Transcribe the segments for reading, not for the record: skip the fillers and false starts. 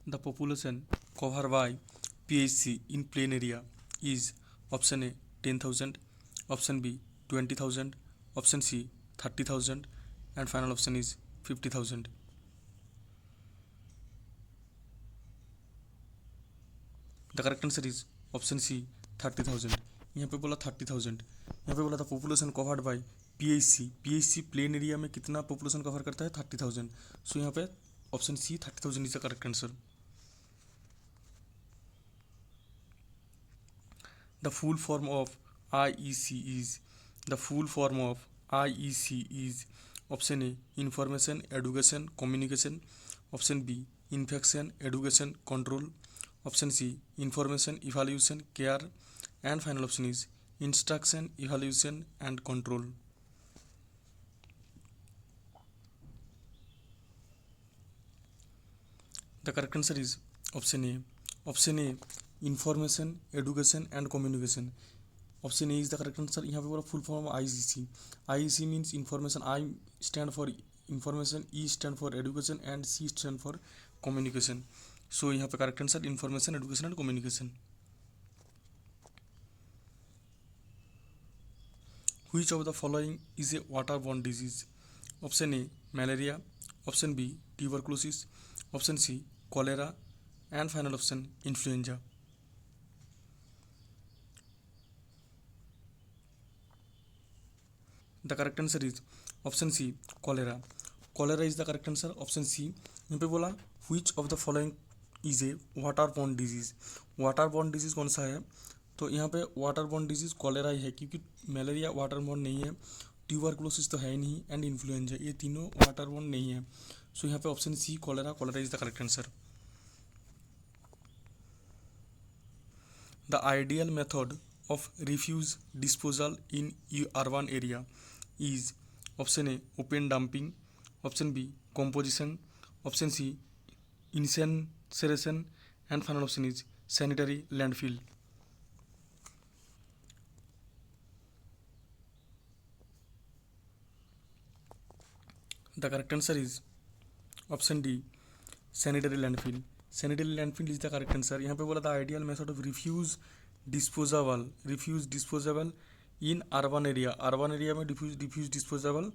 The population covered by PHC in plain area is option A 10,000, option B 20,000, option C 30,000, and final option is 50,000. The correct answer is option C 30,000. यहाँ पे बोला 30,000, यहाँ पे बोला था population covered by PHC plain area में कितना population cover करता है 30,000. सो यहाँ पे option C 30,000 is the correct answer. The full form of IEC is option A information education communication, option B infection education control, option C information evaluation care, and final option is instruction evaluation and control. The correct answer is option A information education and communication. Option A is the correct answer. यहाँ पे बोला full form IEC means information. I stand for information, E stand for education and C stand for communication. So यहाँ पे correct answer information education and communication. Which of the following is a water borne disease? Option A malaria, option B tuberculosis, option C cholera, and final option influenza. The correct answer is option C cholera. Cholera is the correct answer. Option C. यहाँ पे बोला which of the following is a water borne disease. Water borne disease कौन सा है? तो यहाँ पे water borne disease cholera ही है, क्योंकि मलेरिया वाटर बॉर्न नहीं है, ट्यूबरकुलोसिस तो है ही नहीं, एंड इन्फ्लुएंजा ये तीनों वाटर बॉर्न नहीं है. सो यहाँ पे option C cholera is the correct answer. The ideal method of refuse disposal in urban area is option A open dumping, option B composition, option C incineration, and final option is sanitary landfill. The correct answer is option D sanitary landfill. Sanitary landfill is the correct answer. यहाँ पे बोला था ideal method of refuse disposable in urban area में diffuse disposable.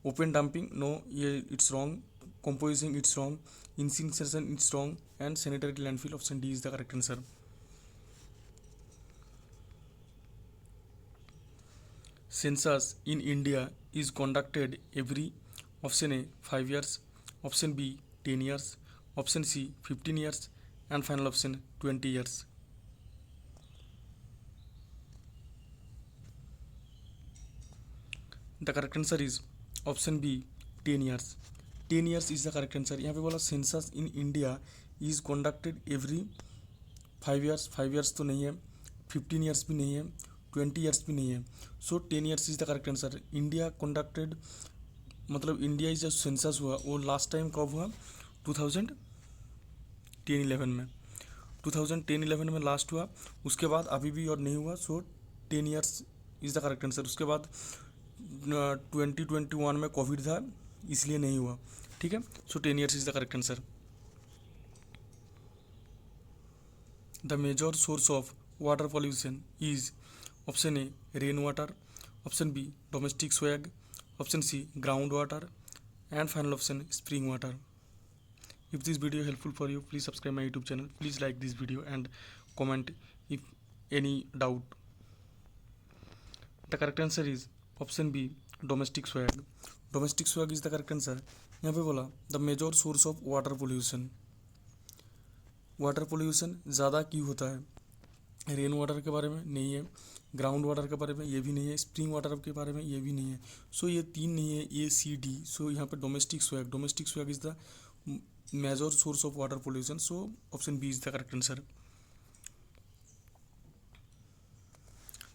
Open dumping no, ये it's wrong. Composting it's wrong. Incineration it's wrong. And sanitary landfill option D is the correct answer. Census in India is conducted every. Option A 5 years, option B 10 years, option C 15 years, and final option 20 years. The correct answer is option B 10 years. 10 years is the correct answer. यहाँ पे बोला census in India is conducted every 5 years. 5 years तो नहीं है, 15 years भी नहीं है, 20 years भी नहीं है. So 10 years is the correct answer. India conducted मतलब इंडिया जो सेंसस हुआ वो लास्ट टाइम कब हुआ? 2010-11 में. 2010-11 में लास्ट हुआ. उसके बाद अभी भी और नहीं हुआ. सो 10 years is the correct answer. उसके बाद 2021 में कोविड था इसलिए नहीं हुआ. ठीक है. So 10 years is the correct answer. The major source of water pollution is option A rain water, option B domestic sewage, option C ground water, and final option spring water. If this video helpful for you, please subscribe my YouTube channel. Please like this video and comment if any doubt. The correct answer is option B domestic swag. Domestic swag is the correct answer. यहाँ पे बोला the major source of water pollution. Water pollution ज़्यादा क्यों होता है? Rain water के बारे में नहीं है, ग्राउंड वाटर के बारे में ये भी नहीं है, स्प्रिंग वाटर के बारे में ये भी नहीं है. सो ये तीन नहीं है, ए सी डी. सो यहाँ पे domestic sewage is the major source of water pollution. So option B is the correct answer.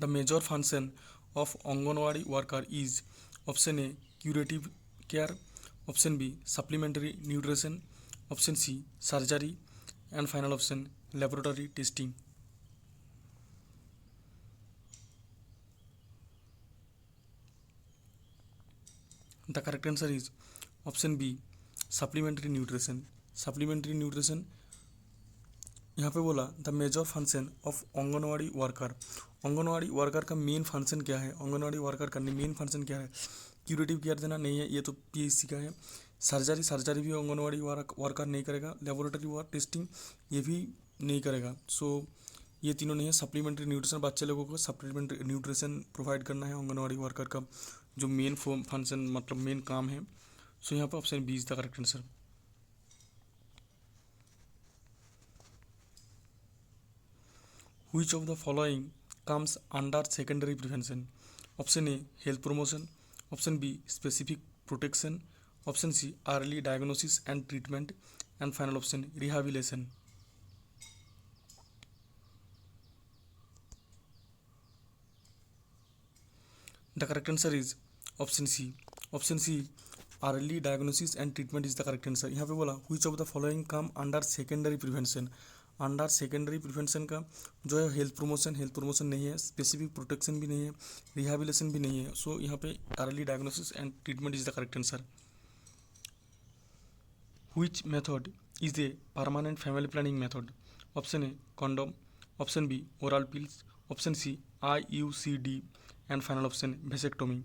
The major function of anganwadi worker is option A curative care, option B supplementary nutrition, option C surgery, and final option laboratory testing. The correct answer is option B supplementary nutrition. Supplementary nutrition यहाँ पे बोला the major function of anganwadi worker. Anganwadi worker का main function क्या है, anganwadi worker का main function क्या है? Curative care देना नहीं है, ये तो पीएचसी का है। सर्जरी भी आंगनवाड़ी वर्कर नहीं करेगा। लेबोरेटरी वर्क टेस्टिंग ये भी नहीं करेगा। सो ये तीनों नहीं है। सप्लीमेंट्री न्यूट्रिशन, बच्चे लोगों को सप्लीमेंट्री न्यूट्रिशन प्रोवाइड करना है आंगनवाड़ी वर्कर का जो मेन फंक्शन मतलब मेन काम है। सो यहाँ पर option B is the correct answer. Which of the following comes under secondary prevention? Option A health promotion, option B specific protection, option C early diagnosis and treatment, and final option rehabilitation. The correct answer is option C. Option C early diagnosis and treatment is the correct answer. यहाँ पे बोला which of the following come under secondary prevention. Under secondary prevention का जो है health promotion नहीं है, specific protection भी नहीं है, रिहेबिलिटेशन भी नहीं है। सो यहाँ पे early diagnosis and treatment is the correct answer. Which method is a permanent family planning method? Option A condom, option B oral pills, option C IUCD, and final option vasectomy.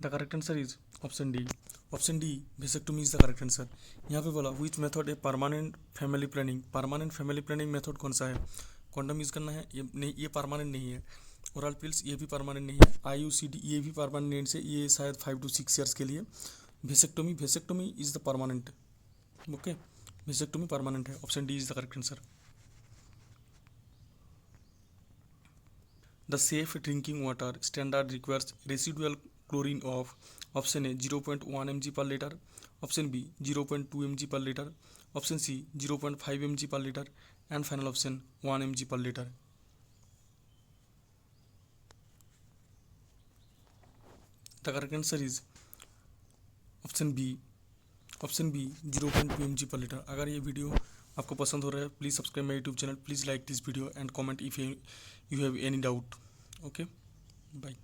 The correct answer is option D. Option D vasectomy is the correct answer. यहाँ पे बोला which method a permanent family planning. Permanent family planning method कौन सा है? Condom use करना है, ये नहीं, ये परमानेंट नहीं है। ओरल पिल्स ये भी परमानेंट नहीं है। IUCD ये भी परमानेंट से, ये शायद 5 to 6 ईयर्स के लिए। Vasectomy is the permanent. Okay, vasectomy permanent है। Option D is the correct answer. The safe drinking water standard requires residual chlorine of option A 0.1 mg per liter, option B 0.2 mg per liter, option C 0.5 mg per liter, and final option 1 mg per liter. The correct answer is option B 0.2 mg per liter. अगर ये video आपको पसंद हो रहा है please subscribe my YouTube channel, please like this video and comment if you have any doubt. Okay, bye.